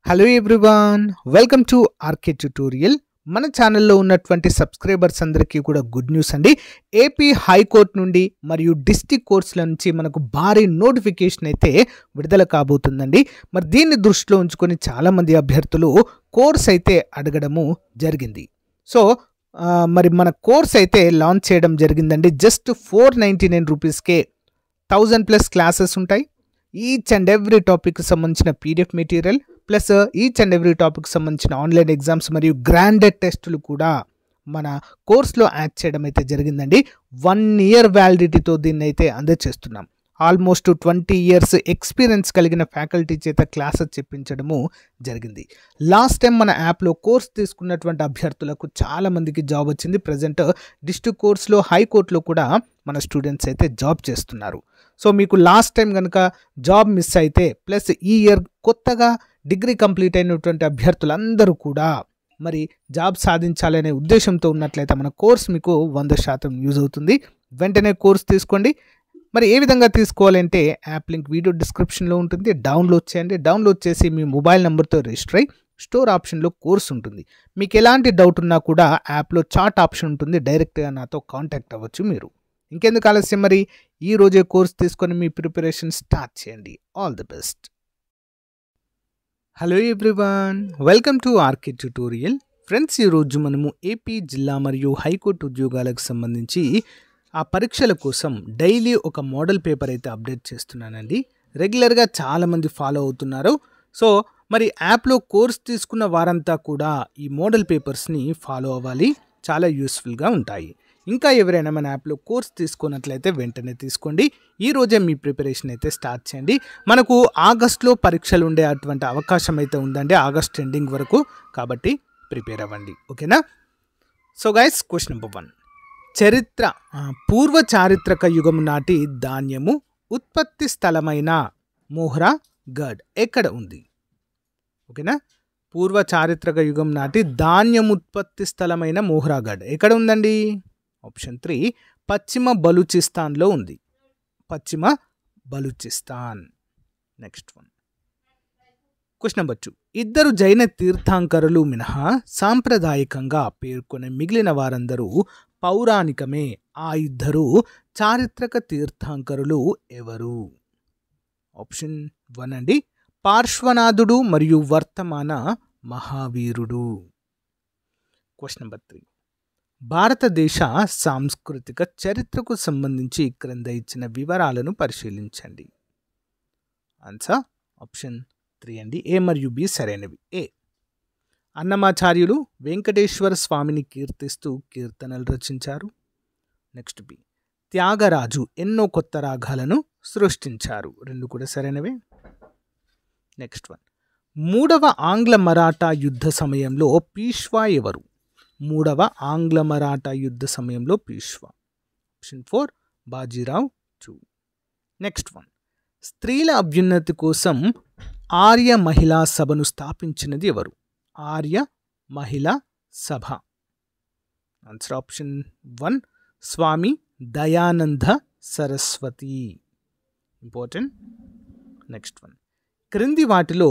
Hello everyone, welcome to RK tutorial. మన ఛానల్లో ఉన్నటువంటి సబ్స్క్రైబర్స్ అందరికీ కూడా గుడ్ న్యూస్ అండి. ఏపీ హైకోర్టు నుండి మరియు డిస్ట్రిక్ట్ కోర్ట్స్ల నుంచి మనకు భారీ నోటిఫికేషన్ అయితే విడుదల కాబోతుందండి. మరి దీన్ని దృష్టిలో ఉంచుకొని చాలామంది అభ్యర్థులు కోర్స్ అయితే అడగడము జరిగింది. సో మరి మన కోర్స్ అయితే లాంచ్ చేయడం జరిగిందండి. జస్ట్ 499 రూపీస్కే 1000+ క్లాసెస్ ఉంటాయి. ఈచ్ అండ్ ఎవ్రీ టాపిక్ సంబంధించిన PDF material plus each and every topic సంబంధించిన ఆన్లైన్ ఎగ్జామ్స్ మరియు గ్రాండెడ్ టెస్టులు కూడా మన కోర్స్లో యాడ్ చేయడం అయితే జరిగిందండి. 1 year వ్యాలిడిటీతో దీన్ని అయితే అందజేస్తున్నాం. ఆల్మోస్ట్ 20 years ఎక్స్పీరియన్స్ కలిగిన ఫ్యాకల్టీ చేత క్లాసెస్ చెప్పించడము జరిగింది. లాస్ట్ టైం మన యాప్లో కోర్స్ తీసుకున్నటువంటి అభ్యర్థులకు చాలామందికి జాబ్ వచ్చింది. ప్రజెంట్ డిస్ట్రిక్ట్ కోర్స్లో హైకోర్టులో కూడా మన స్టూడెంట్స్ అయితే జాబ్ చేస్తున్నారు. సో మీకు లాస్ట్ టైం కనుక జాబ్ మిస్ అయితే ప్లస్ ఈ ఇయర్ కొత్తగా డిగ్రీ కంప్లీట్ అయినటువంటి అభ్యర్థులందరూ కూడా మరి జాబ్ సాధించాలనే ఉద్దేశంతో ఉన్నట్లయితే మన కోర్స్ మీకు 100% యూజ్ అవుతుంది. వెంటనే కోర్స్ తీసుకోండి. మరి ఏ విధంగా తీసుకోవాలంటే యాప్ లింక్ వీడియో డిస్క్రిప్షన్లో ఉంటుంది. డౌన్లోడ్ చేయండి. డౌన్లోడ్ చేసి మీ మొబైల్ నెంబర్తో రిజిస్టర్ అయ్యి స్టోర్ ఆప్షన్లో కోర్స్ ఉంటుంది. మీకు ఎలాంటి డౌట్ ఉన్నా కూడా యాప్లో చాట్ ఆప్షన్ ఉంటుంది. డైరెక్ట్గా నాతో కాంటాక్ట్ అవ్వచ్చు మీరు. ఇంకెందుకు ఆలస్యం, మరి ఈ రోజే కోర్స్ తీసుకొని మీ ప్రిపరేషన్ స్టార్ట్ చేయండి. All the best. Hello everyone, welcome to RK tutorial. Friends, ఈరోజు మనము ఏపీ జిల్లా మరియు హైకోర్టు ఉద్యోగాలకు సంబంధించి ఆ పరీక్షల కోసం డైలీ ఒక మోడల్ పేపర్ అయితే అప్డేట్ చేస్తున్నానండి. రెగ్యులర్గా చాలామంది ఫాలో అవుతున్నారు. సో మరి యాప్లో కోర్స్ తీసుకున్న వారంతా కూడా ఈ మోడల్ పేపర్స్ని ఫాలో అవ్వాలి. చాలా యూస్ఫుల్గా ఉంటాయి. ఇంకా ఎవరైనా మన యాప్లో కోర్స్ తీసుకున్నట్లయితే వెంటనే తీసుకోండి. ఈరోజే మీ ప్రిపరేషన్ అయితే స్టార్ట్ చేయండి. మనకు ఆగస్ట్లో పరీక్షలు ఉండే అటువంటి అవకాశం అయితే ఉందండి, ఆగస్ట్ ఎండింగ్ వరకు. కాబట్టి ప్రిపేర్ అవ్వండి, ఓకేనా? So guys, question number 1. పూర్వ చారిత్రక యుగం నాటి ధాన్యము ఉత్పత్తి స్థలమైన మోహ్రాగఢ్ ఎక్కడ ఉంది? ఓకేనా? పూర్వ చారిత్రక యుగం నాటి ధాన్యం ఉత్పత్తి స్థలమైన మోహ్రాగఢ్ ఎక్కడ ఉందండి? ఆప్షన్ 3, పశ్చిమ బలూచిస్తాన్లో ఉంది. పశ్చిమ Balochistan. Next one. Question number 2. ఇద్దరు జైన తీర్థంకరులు మినహా సాంప్రదాయకంగా పేర్కొనే మిగిలిన వారందరూ పౌరాణికమే. ఆ ఇద్దరు చారిత్రక తీర్థంకరులు ఎవరు? ఆప్షన్ 1 అండి, పార్శ్వనాథుడు మరియు వర్తమాన మహావీరుడు. Question number 3. భారతదేశ సాంస్కృతిక చరిత్రకు సంబంధించి క్రింద ఇచ్చిన వివరాలను పరిశీలించండి. ఆన్సర్ ఆప్షన్ 3 అండి, ఏ మరియు బి సరైనవి. ఏ, అన్నమాచార్యులు వెంకటేశ్వర స్వామిని కీర్తిస్తూ కీర్తనలు రచించారు. నెక్స్ట్ బి, త్యాగరాజు ఎన్నో కొత్త రాగాలను సృష్టించారు. 2 కూడా సరైనవే. Next one. 3వ ఆంగ్ల మరాఠా యుద్ధ సమయంలో పీష్వా ఎవరు? 3వ ఆంగ్ల మరాఠా యుద్ధ సమయంలో Peshwa. Option 4, Bajirao 2. Next one. స్త్రీల అభ్యున్నతి కోసం ఆర్య మహిళా సభను స్థాపించినది ఎవరు? Arya Mahila Sabha. Answer option 1, Swami Dayananda Saraswati. Important. Next one. క్రింది వాటిలో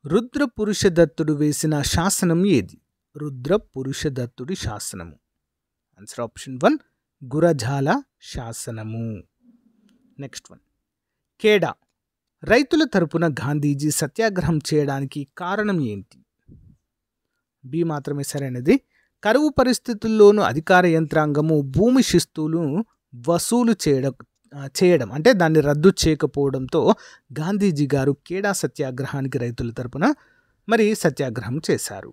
రుద్ర పురుషదత్తుడు వేసిన శాసనం ఏది? రుద్ర పురుషదత్తుడి శాసనము. ఆన్సర్ ఆప్షన్ 1, గురజాల శాసనము. Next one. కేడా రైతుల తరపున గాంధీజీ సత్యాగ్రహం చేయడానికి కారణం ఏంటి? బి మాత్రమే సరైనది. కరువు పరిస్థితుల్లోనూ అధికార యంత్రాంగము భూమి శిస్తులు వసూలు చేయడం అంటే దాన్ని రద్దు చేయకపోవడంతో గాంధీజీ గారు కేడా సత్యాగ్రహానికి రైతుల తరపున మరి సత్యాగ్రహం చేశారు.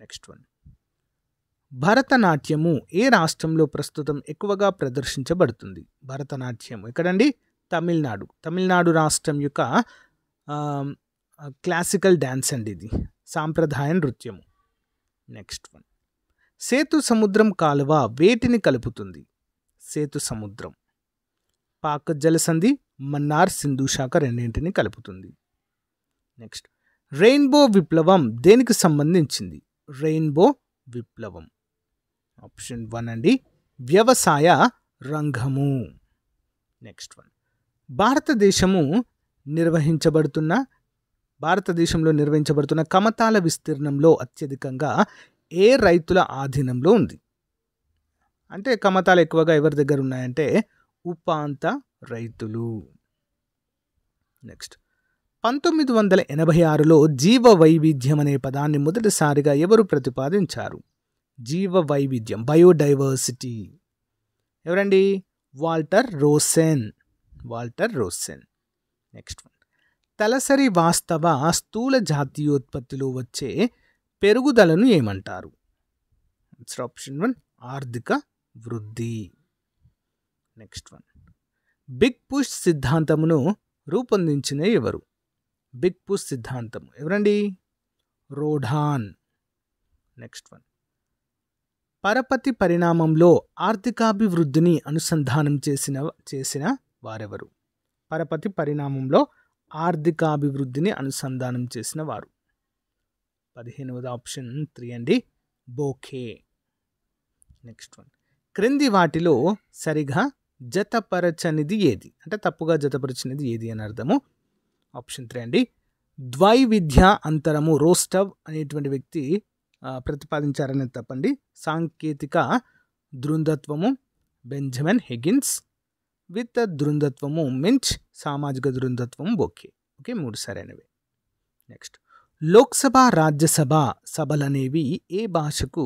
Next one. భరతనాట్యము ఏ రాష్ట్రంలో ప్రస్తుతం ఎక్కువగా ప్రదర్శించబడుతుంది? భరతనాట్యం ఎక్కడండి? తమిళనాడు. తమిళనాడు రాష్ట్రం యొక్క క్లాసికల్ డ్యాన్స్ అండి ఇది, సాంప్రదాయ నృత్యము. Next one. సేతు సముద్రం కాలువ వేటిని కలుపుతుంది? సేతు సముద్రం పాక్ జలసంధి, మన్నార్ సింధు శాఖ రెండింటిని కలుపుతుంది. నెక్స్ట్. రెయిన్బో విప్లవం దేనికి సంబంధించింది? రెయిన్బో విప్లవం ఆప్షన్ 1 అండి, వ్యవసాయ రంగము. Next one. భారతదేశము నిర్వహించబడుతున్న భారతదేశంలో నిర్వహించబడుతున్న కమతాల విస్తీర్ణంలో అత్యధికంగా ఏ రైతుల ఆధీనంలో ఉంది? అంటే కమతాలు ఎక్కువగా ఎవరి దగ్గర ఉన్నాయంటే ఉపాంత రైతులు. నెక్స్ట్ 1986లో జీవ వైవిధ్యం అనే పదాన్ని మొదటిసారిగా ఎవరు ప్రతిపాదించారు? జీవ వైవిధ్యం, బయోడైవర్సిటీ. ఎవరండి? Walter Rosen. నెక్స్ట్ వన్, తలసరి వాస్తవ స్థూల జాతీయోత్పత్తిలో వచ్చే పెరుగుదలను ఏమంటారు? ఆప్షన్ 1 ఆర్థిక వృద్ధి. నెక్స్ట్ వన్, బిగ్ పుష్ సిద్ధాంతమును రూపొందించిన ఎవరు? బిగ్ పుష్ సిద్ధాంతం ఎవరండి? రోడాన్. నెక్స్ట్ వన్, పరపతి పరిణామంలో ఆర్థికాభివృద్ధిని అనుసంధానం చేసిన వారెవరు? పరపతి పరిణామంలో ఆర్థికాభివృద్ధిని అనుసంధానం చేసిన వారు. 15వ ఆప్షన్ 3 అండి, బోకే. నెక్స్ట్ వన్, క్రింది వాటిలో సరిగా జతపరచనిది ఏది? అంటే తప్పుగా జతపరచినది ఏది అని అర్థము. ఆప్షన్ 3 అండి, ద్వైవిధ్య అంతరము. రోస్టవ్ అనేటువంటి వ్యక్తి ప్రతిపాదించారనేది తప్పండి. సాంకేతిక దృందత్వము బెంజమిన్ హిగిన్స్, విత్ దృందత్వము మించ్, సామాజిక దృందత్వము బోకే. ఓకే, 3 సరైనవి. నెక్స్ట్, లోక్సభ రాజ్యసభ సభలనేవి ఏ భాషకు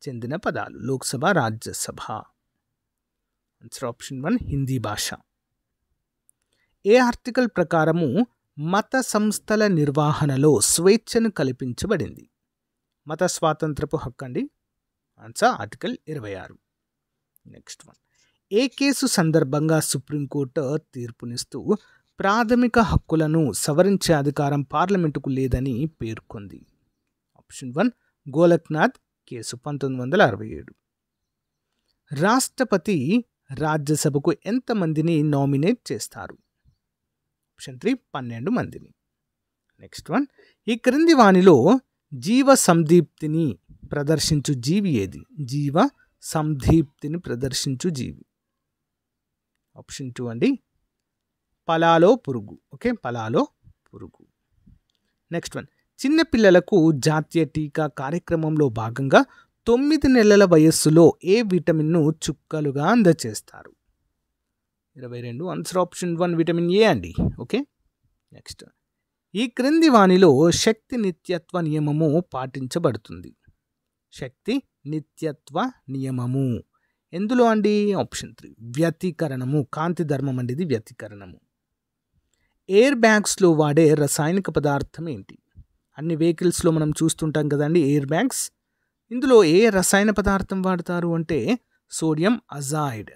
చెందిన పదాలు? లోక్సభ రాజ్యసభ. ఆన్సర్ ఆప్షన్ 1 హిందీ భాష. ఏ ఆర్టికల్ ప్రకారము మత సంస్థల నిర్వహణలో స్వేచ్ఛను కల్పించబడింది? మత స్వాతంత్రపు హక్కు అండి. Answer article 26. నెక్స్ట్ వన్, ఏ కేసు సందర్భంగా సుప్రీంకోర్టు తీర్పునిస్తూ ప్రాథమిక హక్కులను సవరించే అధికారం పార్లమెంటుకు లేదని పేర్కొంది? Option 1 Golaknath case 1967. రాష్ట్రపతి రాజ్యసభకు ఎంతమందిని నామినేట్ చేస్తారు? ఆప్షన్ 3 12 మందిని. నెక్స్ట్ వన్, ఈ క్రింది వానిలో జీవ సందీప్తిని ప్రదర్శించు జీవి ఏది? జీవ సందీప్తిని ప్రదర్శించు జీవి. ఆప్షన్ 2 అండి, పలాలో పురుగు. ఓకే, పలాలో పురుగు. నెక్స్ట్ వన్, చిన్నపిల్లలకు జాతీయ టీకా కార్యక్రమంలో భాగంగా 9 నెలల వయస్సులో ఏ విటమిన్ను చుక్కలుగా అందజేస్తారు? 22. ఆన్సర్ ఆప్షన్ 1 విటమిన్ ఏ అండి. ఓకే, నెక్స్ట్, ఈ క్రింది వానిలో శక్తి నిత్యత్వ నియమము పాటించబడుతుంది? శక్తి నిత్యత్వ నియమము ఎందులో అండి? ఆప్షన్ 3 వ్యతికరణము. కాంతి ధర్మం అండి, ఇది వ్యతికరణము. ఎయిర్ బ్యాగ్స్లో వాడే రసాయనిక పదార్థం ఏంటి? అన్ని వెహికల్స్లో మనం చూస్తుంటాం కదండి ఎయిర్ బ్యాగ్స్. ఇందులో ఏ రసాయన పదార్థం వాడతారు అంటే sodium azide.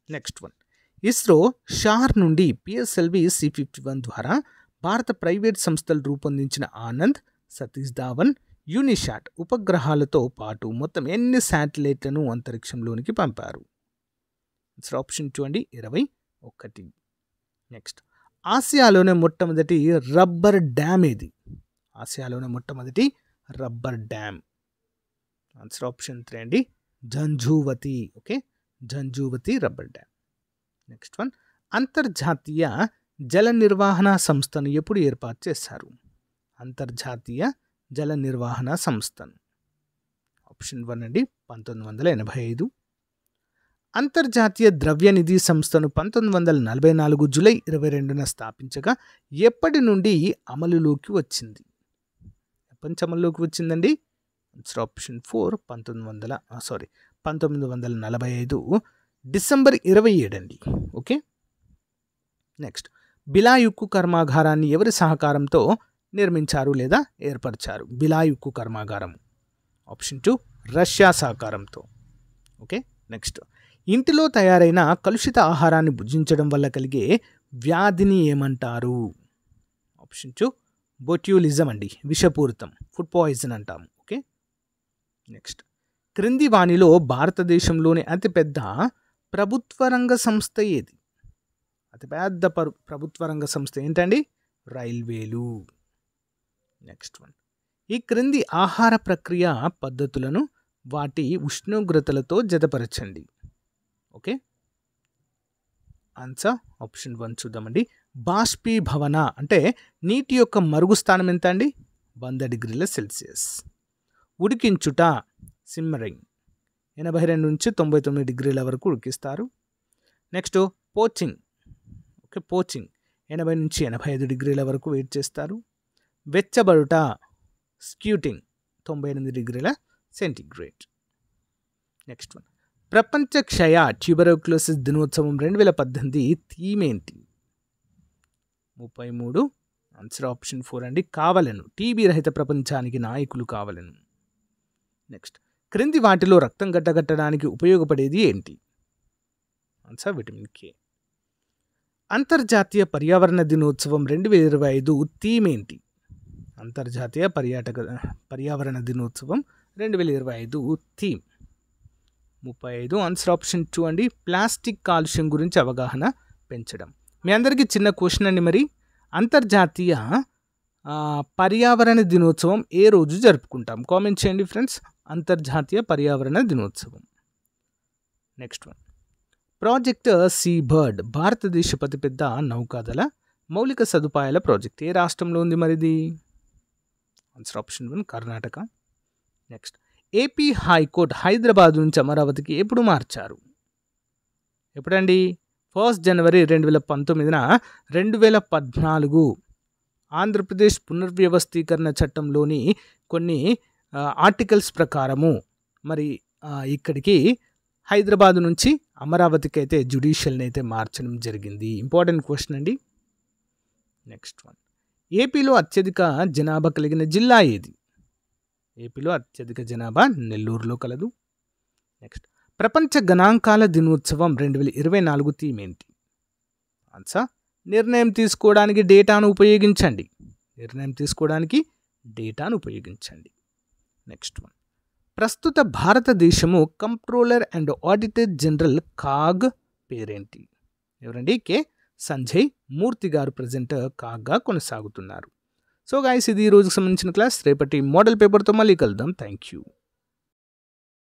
Next one, ISRO SHAR నుండి పిఎస్ఎల్వి C51 ద్వారా భారత ప్రైవేట్ సంస్థలు రూపొందించిన ఆనంద్, సతీష్ ధావన్, యూనిశాట్ ఉపగ్రహాలతో పాటు మొత్తం ఎన్ని శాటిలైట్లను అంతరిక్షంలోనికి పంపారు? ఆప్షన్ 2 అండి, 21. నెక్స్ట్, ఆసియాలోనే మొట్టమొదటి రబ్బర్ డ్యామ్ ఏది? ఆసియాలోనే మొట్టమొదటి రబ్బర్ డ్యామ్. ఆన్సర్ ఆప్షన్ 3 అండి, Jhanjhavati. Okay, Jhanjhavati rubber dam. Next one, అంతర్జాతీయ జల నిర్వహణ సంస్థను ఎప్పుడు ఏర్పాటు చేశారు? అంతర్జాతీయ జల నిర్వహణ సంస్థను. ఆప్షన్ 1 అండి, 1985. అంతర్జాతీయ ద్రవ్యనిధి సంస్థను 1944 జూలై 22న స్థాపించగా ఎప్పటి నుండి అమలులోకి వచ్చింది? ఎప్పటి నుంచి అమలులోకి వచ్చిందండి? ఆన్సర్ ఆప్షన్ 4 1945 డిసెంబర్ 27 అండి. ఓకే, నెక్స్ట్, బిలాయ్ ఉక్కు కర్మాగారాన్ని ఎవరి సహకారంతో నిర్మించారు లేదా ఏర్పరిచారు? బిలాయ్ ఉక్కు కర్మాగారం. ఆప్షన్ 2 రష్యా సహకారంతో. ఓకే, నెక్స్ట్, ఇంటిలో తయారైన కలుషిత ఆహారాన్ని భుజించడం వల్ల కలిగే వ్యాధిని ఏమంటారు? ఆప్షన్ 2 బొట్యూలిజం అండి, విషపూరితం, ఫుడ్ పాయిజన్ అంటాము. ఓకే, నెక్స్ట్, క్రింది వానిలో భారతదేశంలోని అతిపెద్ద ప్రభుత్వ రంగ సంస్థ ఏది? అతిపెద్ద ప్రభుత్వ రంగ సంస్థ ఏంటండి? రైల్వేలు. నెక్స్ట్ వన్, ఈ క్రింది ఆహార ప్రక్రియ పద్ధతులను వాటి ఉష్ణోగ్రతలతో జతపరచండి. ఓకే, ఆన్సర్ ఆప్షన్ 1 చూద్దామండి, బాష్పీభవన అంటే నీటి యొక్క మరుగు స్థానం ఎంత అండి? 100 డిగ్రీల సెల్సియస్. ఉడికించుట సిమ్మరింగ్ 82 నుంచి 99 డిగ్రీల వరకు ఉడికిస్తారు. Next poaching. ఓకే, పోచింగ్ 80 నుంచి 85 డిగ్రీల వరకు వెయిట్ చేస్తారు. వెచ్చబడుట స్క్యూటింగ్ 98 డిగ్రీల సెంటీగ్రేడ్. నెక్స్ట్ వన్, ప్రపంచ క్షయ ట్యూబెరోక్లోసిస్ దినోత్సవం 2018 థీమ్ ఏంటి? 33. ఆన్సర్ ఆప్షన్ 4 అండి, కావలను. టీబీ రహిత ప్రపంచానికి నాయకులు కావలను. నెక్స్ట్, క్రింది వాటిలో రక్తం గడ్డగట్టడానికి ఉపయోగపడేది ఏంటి? Answer vitamin K. అంతర్జాతీయ పర్యావరణ దినోత్సవం 2025 థీమ్ ఏంటి? అంతర్జాతీయ పర్యావరణ దినోత్సవం 2025 థీమ్ 35. ఆన్సర్ ఆప్షన్ 2 అండి, ప్లాస్టిక్ కాలుష్యం గురించి అవగాహన పెంచడం. మీ అందరికీ చిన్న క్వశ్చన్ అండి, మరి అంతర్జాతీయ పర్యావరణ దినోత్సవం ఏ రోజు జరుపుకుంటాం? కామెంట్ చేయండి ఫ్రెండ్స్. అంతర్జాతీయ పర్యావరణ దినోత్సవం. Next one, project sea bird భారతదేశ అతిపెద్ద నౌకాదళ మౌలిక సదుపాయాల ప్రాజెక్ట్ ఏ రాష్ట్రంలో ఉంది మరిది? Answer option 1 Karnataka. Next, AP high court Hyderabad నుంచి అమరావతికి ఎప్పుడు మార్చారు? ఎప్పుడండి? 1 జనవరి 2019. 2014 ఆంధ్రప్రదేశ్ పునర్వ్యవస్థీకరణ చట్టంలోని కొన్ని ఆర్టికల్స్ ప్రకారము మరి ఇక్కడికి హైదరాబాద్ నుంచి అమరావతికి అయితే జ్యుడిషియల్ని అయితే మార్చడం జరిగింది. ఇంపార్టెంట్ క్వశ్చన్ అండి. నెక్స్ట్ వన్, ఏపీలో అత్యధిక జనాభా కలిగిన జిల్లా ఏది? ఏపీలో అత్యధిక జనాభా నెల్లూరులో కలదు. నెక్స్ట్, ప్రపంచ గణాంకాల దినోత్సవం 2024 థీమ్ ఏంటి? ఆన్సర్, నిర్ణయం తీసుకోవడానికి డేటాను ఉపయోగించండి. నిర్ణయం తీసుకోవడానికి డేటాను ఉపయోగించండి. నెక్స్ట్ వన్, ప్రస్తుత భారతదేశము comptroller and auditor general CAG పేరేంటి? ఎవరండి? కే సంజయ్ మూర్తి గారు ప్రజెంట్ కాగ్గా కొనసాగుతున్నారు. సో గైస్, ఇది ఈ రోజుకి సంబంధించిన క్లాస్. రేపటి మోడల్ పేపర్తో మళ్ళీ కలుద్దాం. Thank you.